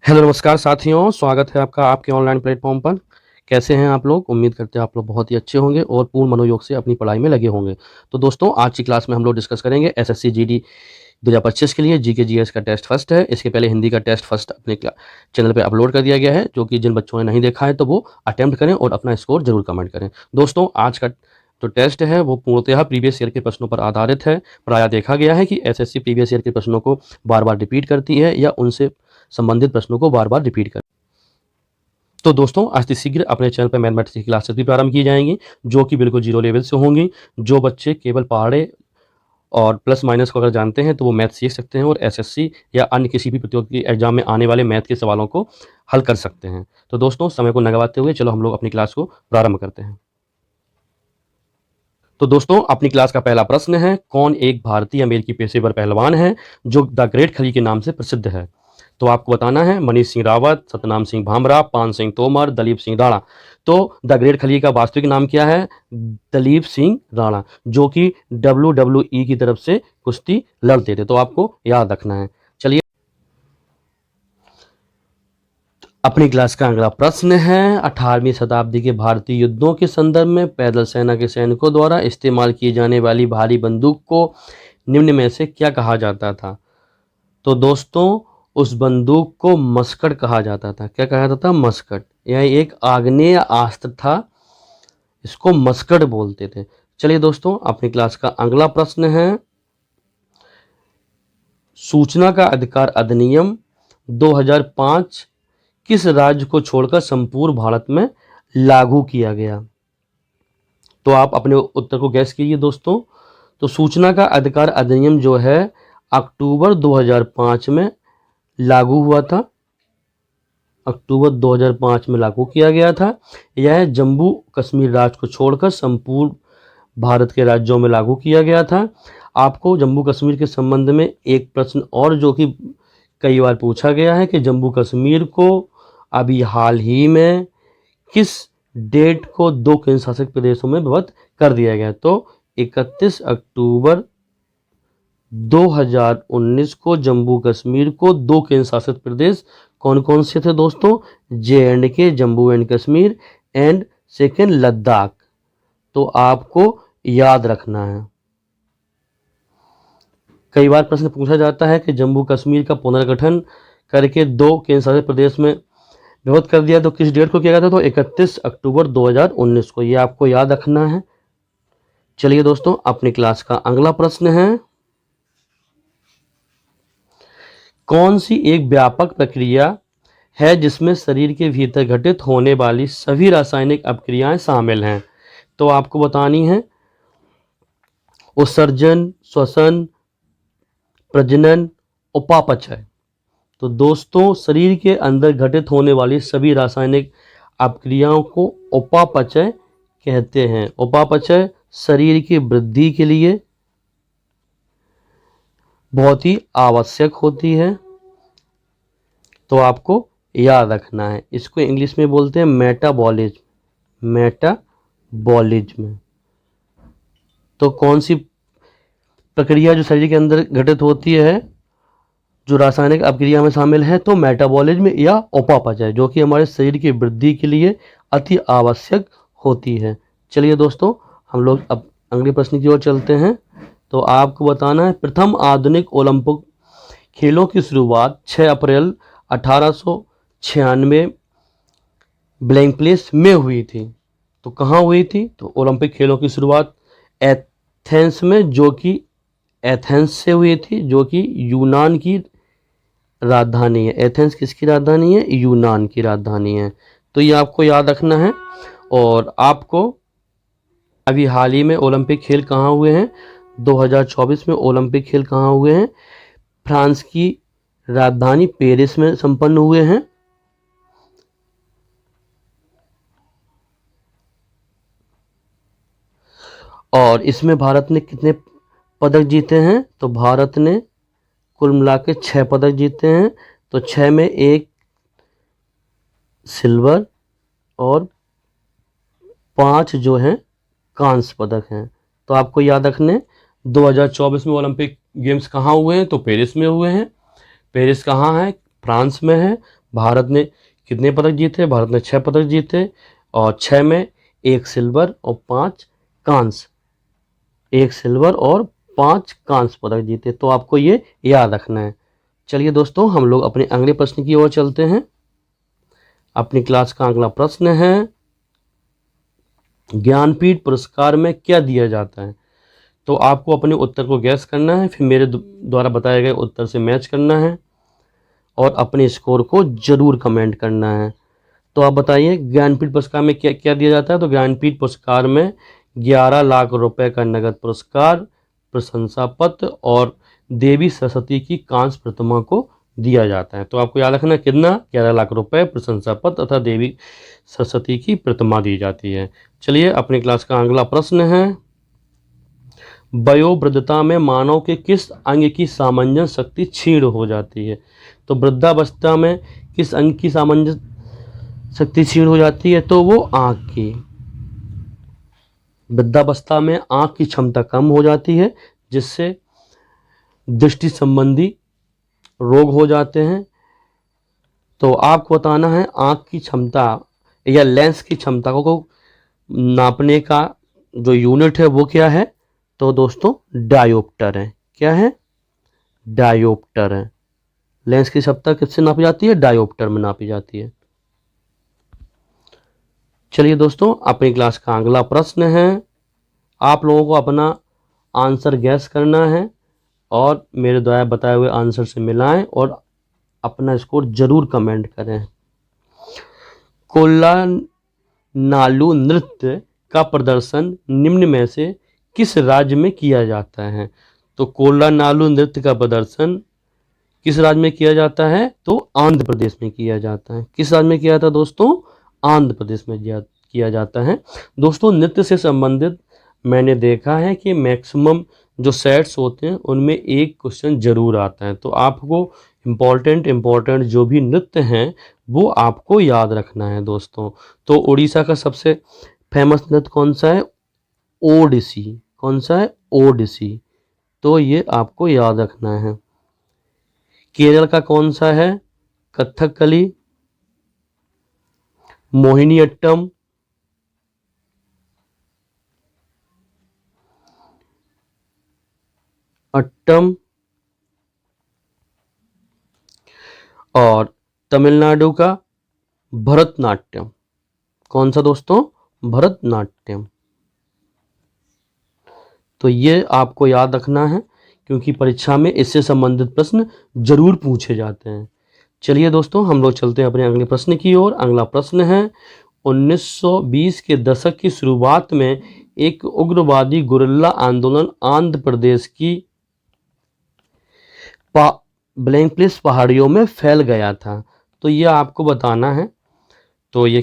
Hello नमस्कार साथियों, स्वागत है आपका आपके ऑनलाइन प्लेटफॉर्म पर। कैसे हैं आप लोग? उम्मीद करते हैं आप लोग बहुत ही अच्छे होंगे और पूर्ण मनोयोग से अपनी पढ़ाई में लगे होंगे। तो दोस्तों, आज की क्लास में हम लोग डिस्कस करेंगे एसएससी जीडी 2025 के लिए जीके जीएस का टेस्ट फर्स्ट है। इसके पहले हिंदी का टेस्ट फर्स्ट अपने चैनल पे अपलोड कर दिया गया है, जो कि जिन बच्चों ने नहीं देखा है तो वो अटेम्प्ट करें और अपना स्कोर जरूर कमेंट करें। दोस्तों, आज का जो टेस्ट है वो पूर्णतः प्रीवियस ईयर के प्रश्नों पर आधारित है। प्रायः देखा गया है कि एसएससी प्रीवियस ईयर के प्रश्नों को बार बार रिपीट करती है या उनसे संबंधित प्रश्नों को बार बार रिपीट कर। तो दोस्तों, अतिशीघ्र अपने चैनल पर मैथमेटिक्स की क्लासेस भी प्रारंभ की जाएंगी, जो कि बिल्कुल जीरो लेवल से होंगी। जो बच्चे केवल पहाड़े और प्लस माइनस को अगर जानते हैं तो वो मैथ सीख सकते हैं और एसएससी या अन्य किसी भी प्रतियोगी एग्जाम में आने वाले मैथ के सवालों को हल कर सकते हैं। तो दोस्तों, समय को न गवाते हुए चलो हम लोग अपनी क्लास को प्रारंभ करते हैं। तो दोस्तों, अपनी क्लास का पहला प्रश्न है, कौन एक भारतीय अमेरिकी पेशेवर पहलवान है जो द ग्रेट खली के नाम से प्रसिद्ध है? तो आपको बताना है मनीष सिंह रावत, सतनाम सिंह भामरा, पान सिंह तोमर, दलीप सिंह राणा। तो द ग्रेट खली का वास्तविक नाम क्या है? दलीप सिंह राणा, जो कि WWE की तरफ से कुश्ती लड़ते थे। तो आपको याद रखना है। चलिए, अपनी क्लास का अगला प्रश्न है, 18वीं शताब्दी के भारतीय युद्धों के संदर्भ में पैदल सेना के सैनिकों द्वारा इस्तेमाल की जाने वाली भारी बंदूक को निम्न में से क्या कहा जाता था? तो दोस्तों, उस बंदूक को मस्कट कहा जाता था। क्या कहा जाता था? मस्कट। यह एक आग्नेय अस्त्र था, इसको मस्कट बोलते थे। चलिए दोस्तों, अपनी क्लास का अगला प्रश्न है, सूचना का अधिकार अधिनियम 2005 किस राज्य को छोड़कर संपूर्ण भारत में लागू किया गया? तो आप अपने उत्तर को गैस कीजिए दोस्तों। तो सूचना का अधिकार अधिनियम जो है अक्टूबर 2005 में लागू हुआ था। अक्टूबर 2005 में लागू किया गया था। यह जम्मू कश्मीर राज्य को छोड़कर संपूर्ण भारत के राज्यों में लागू किया गया था। आपको जम्मू कश्मीर के संबंध में एक प्रश्न और जो कि कई बार पूछा गया है कि जम्मू कश्मीर को अभी हाल ही में किस डेट को 2 केंद्र शासित प्रदेशों में विभक्त कर दिया गया? तो 31 अक्टूबर 2019 को जम्मू कश्मीर को 2 केंद्र शासित प्रदेश कौन कौन से थे दोस्तों? JNK, Jammu and Kashmir, and second Ladakh. तो आपको याद रखना है। कई बार प्रश्न पूछा जाता है कि जम्मू कश्मीर का पुनर्गठन करके 2 केंद्र शासित प्रदेश में विभक्त कर दिया, तो किस डेट को किया गया था? तो 31 अक्टूबर 2019 को। ये आपको याद रखना है। चलिए दोस्तों, अपनी क्लास का अगला प्रश्न है, कौन सी एक व्यापक प्रक्रिया है जिसमें शरीर के भीतर घटित होने वाली सभी रासायनिक अपक्रियाएं शामिल हैं? तो आपको बतानी है उत्सर्जन, श्वसन, प्रजनन, उपापचय। तो दोस्तों, शरीर के अंदर घटित होने वाली सभी रासायनिक अपक्रियाओं को उपापचय कहते हैं। उपापचय शरीर की वृद्धि के लिए बहुत ही आवश्यक होती है, तो आपको याद रखना है। इसको इंग्लिश में बोलते हैं मेटाबॉलिज्म। मेटाबॉलिज्म। तो कौन सी प्रक्रिया जो शरीर के अंदर घटित होती है जो रासायनिक अपक्रिया में शामिल है? तो मेटाबॉलिज्म या उपापचय, जो कि हमारे शरीर की वृद्धि के लिए अति आवश्यक होती है। चलिए दोस्तों, हम लोग अब अगले प्रश्न की ओर चलते हैं। तो आपको बताना है, प्रथम आधुनिक ओलंपिक खेलों की शुरुआत 6 अप्रैल 1896 ब्लैंक प्लेस में हुई थी। तो कहाँ हुई थी? तो ओलंपिक खेलों की शुरुआत एथेंस में, जो कि एथेंस से हुई थी, जो कि यूनान की राजधानी है। एथेंस किसकी राजधानी है? यूनान की राजधानी है। तो ये आपको याद रखना है। और आपको अभी हाल ही में ओलंपिक खेल कहाँ हुए हैं? 2024 में ओलंपिक खेल कहाँ हुए हैं? फ्रांस की राजधानी पेरिस में संपन्न हुए हैं। और इसमें भारत ने कितने पदक जीते हैं? तो भारत ने कुल मिला के 6 पदक जीते हैं। तो 6 में 1 सिल्वर और 5 जो हैं कांस्य पदक हैं। तो आपको याद रखने, 2024 में ओलंपिक गेम्स कहाँ हुए हैं? तो पेरिस में हुए हैं। पेरिस कहाँ है? फ्रांस में है। भारत ने कितने पदक जीते? भारत ने 6 पदक जीते और 6 में 1 सिल्वर और 5 कांस्य, 1 सिल्वर और 5 कांस्य पदक जीते। तो आपको ये याद रखना है। चलिए दोस्तों, हम लोग अपने अगले प्रश्न की ओर चलते हैं। अपनी क्लास का अगला प्रश्न है, ज्ञानपीठ पुरस्कार में क्या दिया जाता है? तो आपको अपने उत्तर को गैस करना है, फिर मेरे द्वारा बताए गए उत्तर से मैच करना है और अपने स्कोर को जरूर कमेंट करना है। तो आप बताइए, ज्ञानपीठ पुरस्कार में क्या क्या दिया जाता है? तो ज्ञानपीठ पुरस्कार में 11 लाख रुपए का नगद पुरस्कार, प्रशंसा पत्र और देवी सरस्वती की कांस्य प्रतिमा को दिया जाता है। तो आपको याद रखना, कितना? 11 लाख रुपए, प्रशंसा पत्र तथा देवी सरस्वती की प्रतिमा दी जाती है। चलिए, अपनी क्लास का अगला प्रश्न है, वयोवृद्धता में मानव के किस अंग की सामंजस्य शक्ति क्षीण हो जाती है? तो वृद्धावस्था में किस अंग की सामंजस्य शक्ति क्षीण हो जाती है? तो वो आंख की। वृद्धावस्था में आंख की क्षमता कम हो जाती है, जिससे दृष्टि संबंधी रोग हो जाते हैं। तो आपको बताना है आंख की क्षमता या लेंस की क्षमता को नापने का जो यूनिट है वो क्या है? तो दोस्तों डायोप्टर है। क्या है? डायोप्टर है। लेंस की क्षमता किससे नापी जाती है? डायोप्टर में नापी जाती है। चलिए दोस्तों, अपनी क्लास का अगला प्रश्न है, आप लोगों को अपना आंसर गैस करना है और मेरे द्वारा बताए हुए आंसर से मिलाएं और अपना स्कोर जरूर कमेंट करें। कोल्ला नालू नृत्य का प्रदर्शन निम्न में से किस राज्य में किया जाता है? तो कोल्ला नालू नृत्य का प्रदर्शन किस राज्य में किया जाता है? तो आंध्र प्रदेश में किया जाता है। किस राज्य में किया था दोस्तों? आंध्र प्रदेश में किया जाता है। दोस्तों, नृत्य से संबंधित मैंने देखा है कि मैक्सिमम जो सेट्स होते हैं उनमें एक क्वेश्चन जरूर आता है। तो आपको इम्पोर्टेंट जो भी नृत्य हैं वो आपको याद रखना है दोस्तों। तो उड़ीसा का सबसे फेमस नृत्य कौन सा है? ओडिसी। कौन सा है? ओडिसी। तो ये आपको याद रखना है। केरल का कौन सा है? कथकली, मोहिनीअट्टम, अट्टम और तमिलनाडु का भरतनाट्यम। कौन सा दोस्तों? भरतनाट्यम। तो ये आपको याद रखना है क्योंकि परीक्षा में इससे संबंधित प्रश्न जरूर पूछे जाते हैं। चलिए दोस्तों, हम लोग चलते हैं अपने अगले प्रश्न की ओर। अगला प्रश्न है, 1920 के दशक की शुरुआत में एक उग्रवादी गुरिल्ला आंदोलन आंध्र प्रदेश की ब्लैंक प्लेस पहाड़ियों में फैल गया था। तो ये आपको बताना है, तो ये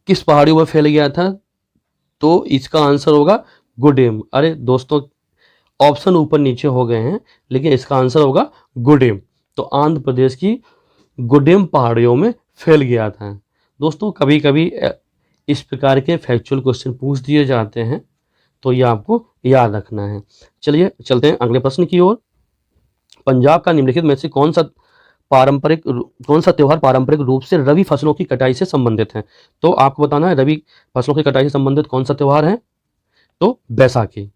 किस पहाड़ियों में फैल गया था? तो इसका आंसर होगा गुडेम। अरे दोस्तों, ऑप्शन ऊपर नीचे हो गए हैं, लेकिन इसका आंसर होगा गुडेम। तो आंध्र प्रदेश की गुडेम पहाड़ियों में फैल गया था। दोस्तों, कभी कभी इस प्रकार के फैक्चुअल क्वेश्चन पूछ दिए जाते हैं, तो ये आपको याद रखना है। चलिए चलते हैं अगले प्रश्न की ओर। पंजाब का निम्नलिखित में से कौन सा त्योहार पारंपरिक रूप से रबी फसलों की कटाई से संबंधित है? तो आपको बताना है रबी फसलों की कटाई से संबंधित कौन सा त्योहार है? तो बैसाखी।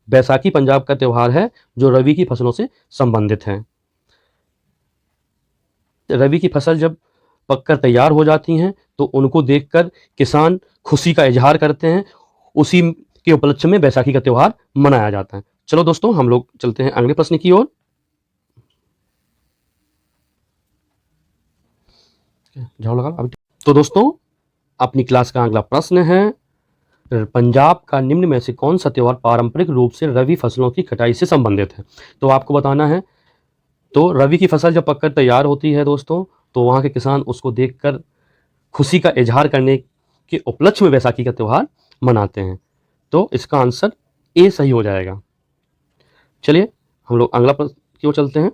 बैसाखी पंजाब का त्योहार है जो रबी की फसलों से संबंधित है। रबी की फसल जब पककर तैयार हो जाती हैं तो उनको देखकर किसान खुशी का इजहार करते हैं। उसी के उपलक्ष्य में बैसाखी का त्योहार मनाया जाता है। चलो दोस्तों, हम लोग चलते हैं अगले प्रश्न की ओर। झाड़ू लगा अभी। तो दोस्तों, अपनी क्लास का अगला प्रश्न है, पंजाब का निम्न में से कौन सा त्योहार पारंपरिक रूप से रबी फसलों की कटाई से संबंधित है? तो आपको बताना है, तो रबी की फसल जब पककर तैयार होती है दोस्तों, तो वहाँ के किसान उसको देखकर खुशी का इजहार करने के उपलक्ष्य में बैसाखी का त्योहार मनाते हैं। तो इसका आंसर ए सही हो जाएगा। चलिए हम लोग अगला प्रश्न की ओर चलते हैं।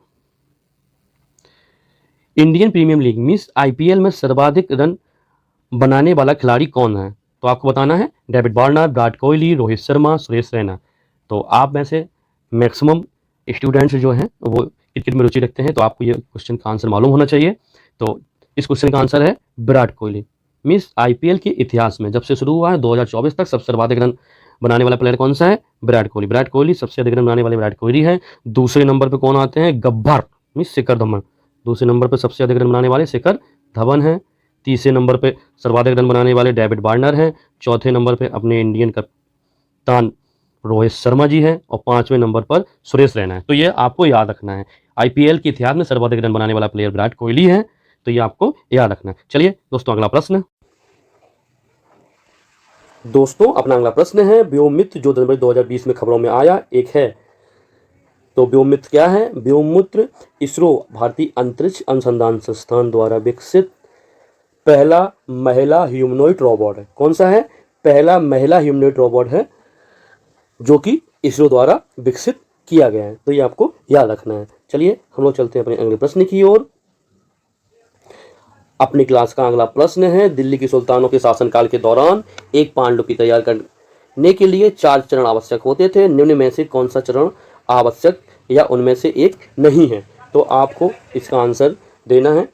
Indian Premier League means IPL में सर्वाधिक रन बनाने वाला खिलाड़ी कौन है? तो आपको बताना है डेविड वार्नर, विराट कोहली, रोहित शर्मा, सुरेश रैना। तो आप में से मैक्सिमम स्टूडेंट्स जो हैं वो क्रिकेट में रुचि रखते हैं, तो आपको ये क्वेश्चन का आंसर मालूम होना चाहिए। तो इस क्वेश्चन का आंसर है विराट कोहली। मीन्स आईपीएल के इतिहास में जब से शुरू हुआ है 2024 तक सबसे सर्वाधिक रन बनाने वाला प्लेयर कौन सा है? विराट कोहली। विराट कोहली सबसे अधिक रन बनाने वाले विराट कोहली है। दूसरे नंबर पे कौन आते हैं? गब्बर मीन्स शिखर धवन। दूसरे नंबर पे सबसे अधिक रन बनाने वाले शिखर धवन हैं। तीसरे नंबर पे सर्वाधिक रन बनाने वाले डेविड वार्नर हैं। चौथे नंबर पे अपने इंडियन कप्तान रोहित शर्मा जी हैं। और पांचवें नंबर पर सुरेश रैना है। तो ये आपको याद रखना है, आईपीएल के इतिहास में सर्वाधिक रन बनाने वाला प्लेयर विराट कोहली है। तो ये आपको याद रखना है। चलिए दोस्तों अगला प्रश्न। दोस्तों अपना अगला प्रश्न है, व्योममित्र जो जनवरी 2020 में खबरों में आया एक है। तो व्योममित्र क्या है? व्योममित्र इसरो भारतीय अंतरिक्ष अनुसंधान संस्थान द्वारा विकसित पहला महिला ह्यूमनॉइड रोबोट है। कौन सा है? पहला महिला ह्यूमनॉइड रोबोट है जो कि इसरो द्वारा विकसित किया गया है। तो ये आपको याद रखना है। चलिए हम लोग चलते हैं अपने अगले प्रश्न की ओर। अपनी क्लास का अगला प्रश्न है, दिल्ली के सुल्तानों के शासनकाल के दौरान एक पांडुलिपि तैयार करने के लिए 4 चरण आवश्यक होते थे। निम्न में से कौन सा चरण आवश्यक या उनमें से एक नहीं है? तो आपको इसका आंसर देना है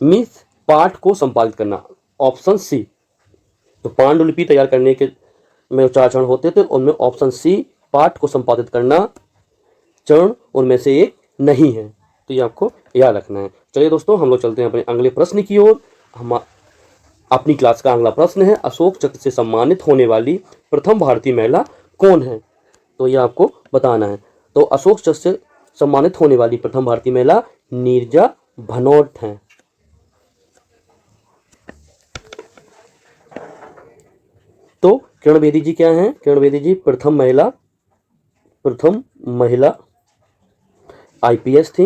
मीन्स पाठ को संपादित करना, ऑप्शन सी। तो पांडुलिपि तैयार करने के में 4 चरण होते थे, उनमें ऑप्शन सी पाठ को संपादित करना चरण उनमें से एक नहीं है। तो ये आपको याद रखना है। चलिए दोस्तों हम लोग चलते हैं अपने अगले प्रश्न की ओर। हम अपनी क्लास का अगला प्रश्न है, अशोक चक्र से सम्मानित होने वाली प्रथम भारतीय महिला कौन है? तो ये आपको बताना है। तो अशोक चक्र से सम्मानित होने वाली प्रथम भारतीय महिला नीरजा भनोट हैं। तो किरण बेदी जी क्या हैं? किरण बेदी जी प्रथम महिला आईपीएस थी।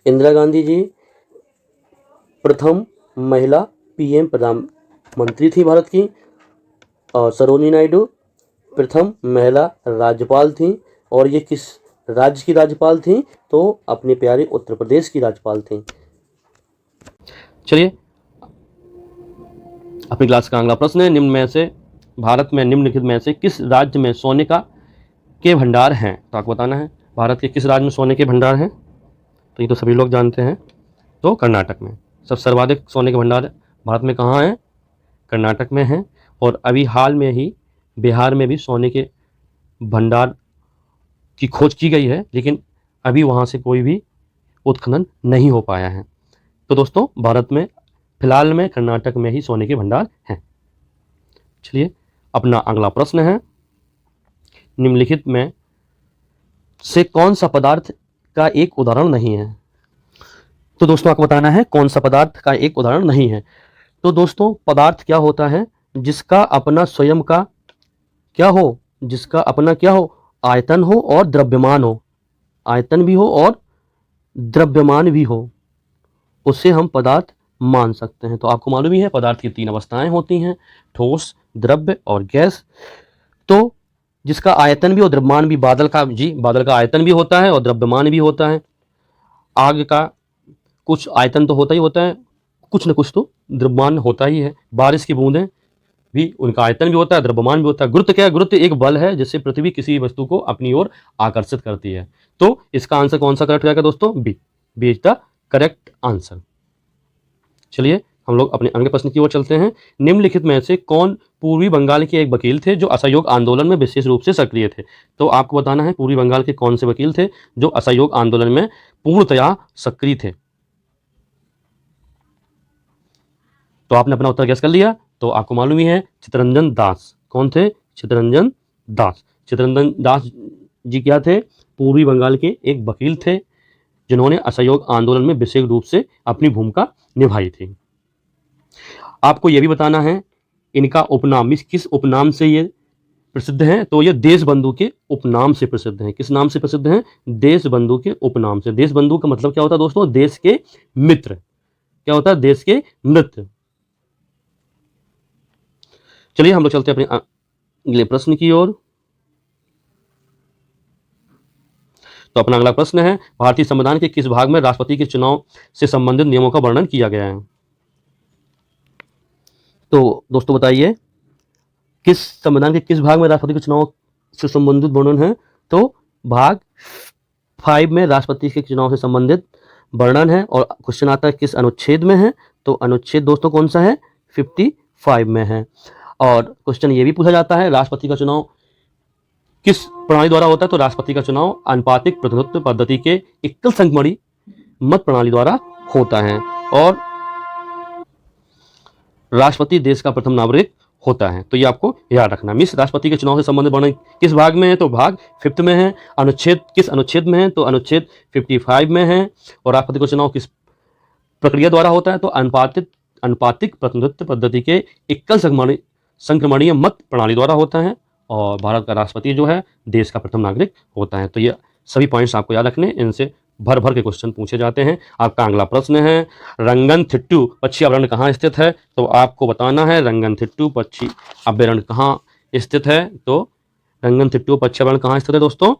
इंदिरा गांधी जी प्रथम महिला पीएम प्रधानमंत्री थी भारत की। और सरोजिनी नायडू प्रथम महिला राज्यपाल थी। और ये किस राज्य की राज्यपाल थी? तो अपने प्यारे उत्तर प्रदेश की राज्यपाल थी। चलिए अपनी क्लास का अगला प्रश्न है, निम्न में से भारत में निम्नलिखित में से किस राज्य में सोने के भंडार हैं? तो आपको बताना है भारत के किस राज्य में सोने के भंडार हैं। तो ये तो सभी लोग जानते हैं, तो कर्नाटक में सब सर्वाधिक सोने के भंडार भारत में कहाँ हैं? कर्नाटक में हैं। और अभी हाल में ही बिहार में भी सोने के भंडार की खोज की गई है, लेकिन अभी वहाँ से कोई भी उत्खनन नहीं हो पाया है। तो दोस्तों भारत में फिलहाल में कर्नाटक में ही सोने के भंडार हैं। चलिए अपना अगला प्रश्न है, निम्नलिखित में से कौन सा पदार्थ का एक उदाहरण नहीं है? तो दोस्तों आपको बताना है कौन सा पदार्थ का एक उदाहरण नहीं है। तो दोस्तों पदार्थ क्या होता है? जिसका अपना स्वयं का क्या हो, जिसका अपना क्या हो, आयतन हो और द्रव्यमान हो। आयतन भी हो और द्रव्यमान भी हो, उससे हम पदार्थ मान सकते हैं। तो आपको मालूम ही है पदार्थ की 3 अवस्थाएं होती हैं, ठोस, द्रव्य और गैस। तो जिसका आयतन भी और द्रव्यमान भी, बादल का आयतन भी होता है और द्रव्यमान भी होता है। आग का कुछ आयतन तो होता ही होता है, कुछ न कुछ तो द्रव्यमान होता ही है। बारिश की बूंदें भी, उनका आयतन भी होता है, द्रव्यमान भी होता है। गुरुत्व क्या है? गुरुत्व एक बल है जिससे पृथ्वी किसी वस्तु को अपनी ओर आकर्षित करती है। तो इसका आंसर कौन सा करेक्ट रहेगा दोस्तों? B is the correct answer. चलिए हम लोग अपने अगले प्रश्न की ओर चलते हैं। निम्नलिखित में से कौन पूर्वी बंगाल के एक वकील थे जो असहयोग आंदोलन में विशेष रूप से सक्रिय थे? तो आपको बताना है पूर्वी बंगाल के कौन से वकील थे जो असहयोग आंदोलन में पूर्णतया सक्रिय थे। तो आपने अपना उत्तर गैस कर लिया। तो आपको मालूम ही है चित्तरंजन दास। कौन थे? चित्तरंजन दास। चित्तरंजन दास जी क्या थे? पूर्वी बंगाल के एक वकील थे जिन्होंने असहयोग आंदोलन में विशेष रूप से अपनी भूमिका निभाई थी। आपको यह भी बताना है इनका उपनाम, किस उपनाम से ये प्रसिद्ध हैं? तो ये देशबंधु के उपनाम से प्रसिद्ध हैं। किस नाम से प्रसिद्ध हैं? देशबंधु के उपनाम से। देशबंधु का मतलब क्या होता है दोस्तों? देश के मित्र। क्या होता है? देश के मित्र। चलिए हम लोग चलते हैं अपने अगले प्रश्न की ओर। तो अपना अगला प्रश्न है, भारतीय संविधान के किस भाग में राष्ट्रपति के चुनाव से संबंधित नियमों का वर्णन किया गया है? तो दोस्तों बताइए किस संविधान के किस भाग में राष्ट्रपति के चुनाव से संबंधित वर्णन है? तो भाग 5 में राष्ट्रपति के चुनाव से संबंधित वर्णन है। और क्वेश्चन आता है किस अनुच्छेद में है, तो अनुच्छेद दोस्तों कौन सा है, 55 में है। और क्वेश्चन ये भी पूछा जाता है राष्ट्रपति का चुनाव किस प्रणाली द्वारा होता है, तो राष्ट्रपति का चुनाव आनुपातिक प्रतिनिधित्व पद्धति के एकल संख्यमणि मत प्रणाली द्वारा होता है। और राष्ट्रपति देश का प्रथम नागरिक होता है, तो ये आपको याद रखना। मिस राष्ट्रपति के चुनाव से संबंधित वर्णन किस भाग में है, तो भाग 5 में है। अनुच्छेद किस अनुच्छेद में है, तो अनुच्छेद 55 में है। और राष्ट्रपति का चुनाव किस प्रक्रिया द्वारा होता है, तो अनुपातिक प्रतिनिधित्व पद्धति के एकल संक्रमणीय मत प्रणाली द्वारा होता है। और भारत का राष्ट्रपति जो है देश का प्रथम नागरिक होता है। तो ये सभी पॉइंट्स आपको याद रखने, इनसे भर भर के क्वेश्चन पूछे जाते हैं। आपका अगला प्रश्न है रंगनथिट्टू पक्षी अभयारण्य कहाँ स्थित है, तो आपको बताना है रंगनथिट्टू पक्षी अभयारण्य कहाँ स्थित है। तो रंगनथिट्टू पक्षी अभयारण्य कहाँ स्थित है दोस्तों,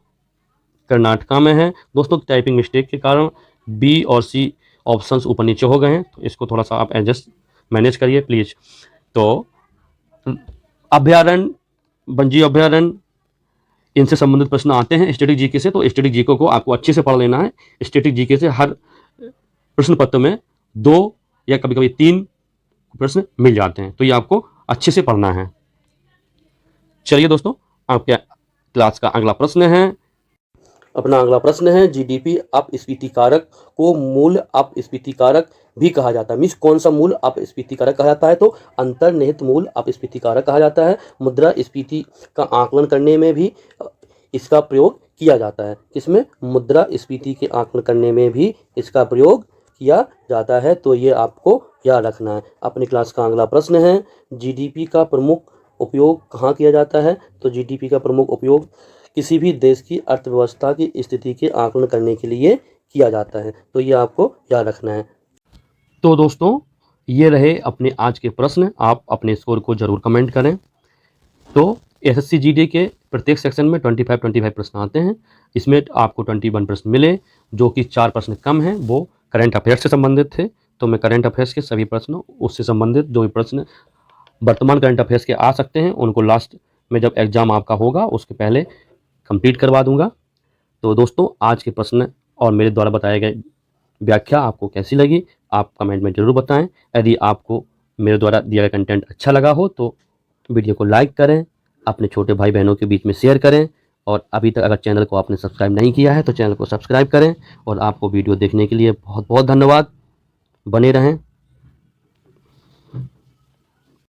कर्नाटका में है। दोस्तों टाइपिंग मिस्टेक के कारण बी और सी ऑप्शंस ऊपर नीचे हो गए हैं, तो इसको थोड़ा सा आप एडजस्ट मैनेज करिए प्लीज। तो अभयारण्य, वन्यजीव अभयारण्य, इनसे संबंधित प्रश्न आते हैं स्टैटिक जीके से, तो स्टैटिक जीके को आपको अच्छे से पढ़ लेना है। स्टैटिक जीके से हर प्रश्न पत्र में 2 या कभी कभी 3 प्रश्न मिल जाते हैं, तो ये आपको अच्छे से पढ़ना है। चलिए दोस्तों, आपके क्लास का अगला प्रश्न है, अपना अगला प्रश्न है जीडीपी अपस्फीति कारक को मूल अपस्फीति कारक भी कहा जाता है। मीन्स कौन सा मूल अपस्फीति कारक कहा जाता है, तो अंतर्निहित मूल अपस्फीति कारक कहा जाता है। मुद्रास्फीति का आकलन करने में भी इसका प्रयोग किया जाता है। किसमें, मुद्रास्फीति के आकलन करने में भी इसका प्रयोग किया जाता है, तो ये आपको याद रखना है। अपनी क्लास का अगला प्रश्न है जीडीपी का प्रमुख उपयोग कहाँ किया जाता है, तो जीडीपी का प्रमुख उपयोग किसी भी देश की अर्थव्यवस्था की स्थिति के आकलन करने के लिए किया जाता है, तो ये आपको याद रखना है। तो दोस्तों ये रहे अपने आज के प्रश्न, आप अपने स्कोर को जरूर कमेंट करें। तो एसएससी जीडी के प्रत्येक सेक्शन में 25 प्रश्न आते हैं, इसमें आपको 21 प्रश्न मिले, जो कि 4 प्रश्न कम हैं वो करंट अफेयर्स से संबंधित थे। तो मैं करंट अफेयर्स के सभी प्रश्नों उससे संबंधित जो भी प्रश्न वर्तमान करंट अफेयर्स के आ सकते हैं उनको लास्ट में जब एग्जाम आपका होगा उसके पहले कंप्लीट करवा दूंगा। तो दोस्तों आज के प्रश्न और मेरे द्वारा बताए गए व्याख्या आपको कैसी लगी, आप कमेंट में ज़रूर बताएं। यदि आपको मेरे द्वारा दिया गया कंटेंट अच्छा लगा हो तो वीडियो को लाइक करें, अपने छोटे भाई बहनों के बीच में शेयर करें, और अभी तक अगर चैनल को आपने सब्सक्राइब नहीं किया है तो चैनल को सब्सक्राइब करें। और आपको वीडियो देखने के लिए बहुत बहुत धन्यवाद, बने रहें।